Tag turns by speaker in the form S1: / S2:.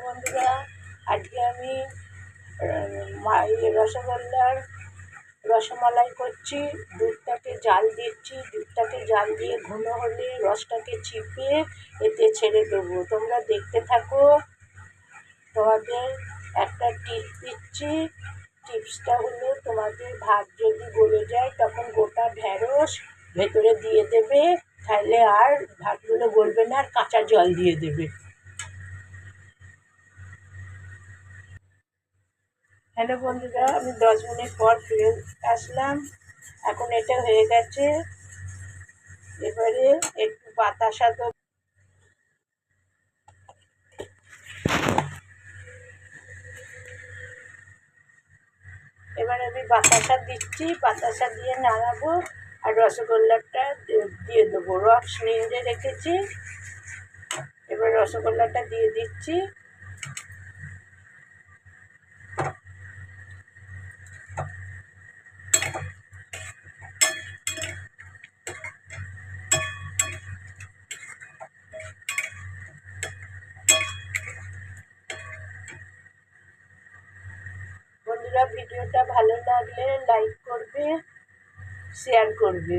S1: বন্ধুরা, আজকে আমি রসগোল্লার রসমালাই করছি। দুধটাকে জাল দিচ্ছি, দুধটাকে জাল দিয়ে ঘন হলে রসটাকে চিপে এতে ছেড়ে দেবো। তোমরা দেখতে থাকো। তোমাদের একটা টিপস দিচ্ছি। টিপসটা হলো, তোমাদের ভাত যদি গলে যায় তখন গোটা ঢ্যাঁড়স ভেতরে দিয়ে দেবে, তাহলে আর ভাতগুলো গলবে না, আর কাঁচা জল দিয়ে দেবে। হ্যালো বন্ধুরা, আমি 10 মিনিট পর ফিরে আসলাম। এখন এটা হয়ে গেছে। এবারে একটু বাতাসা দেবো। এবার আমি বাতাসা দিচ্ছি, বাতাসা দিয়ে নাড়াবো আর রসগোল্লাটা দিয়ে দেবো। রস নিয়ে রেখেছি, এবার রসগোল্লাটা দিয়ে দিচ্ছি। বন্ধুরা, ভিডিওটা ভালো লাগলে লাইক করবে, শেয়ার করবে।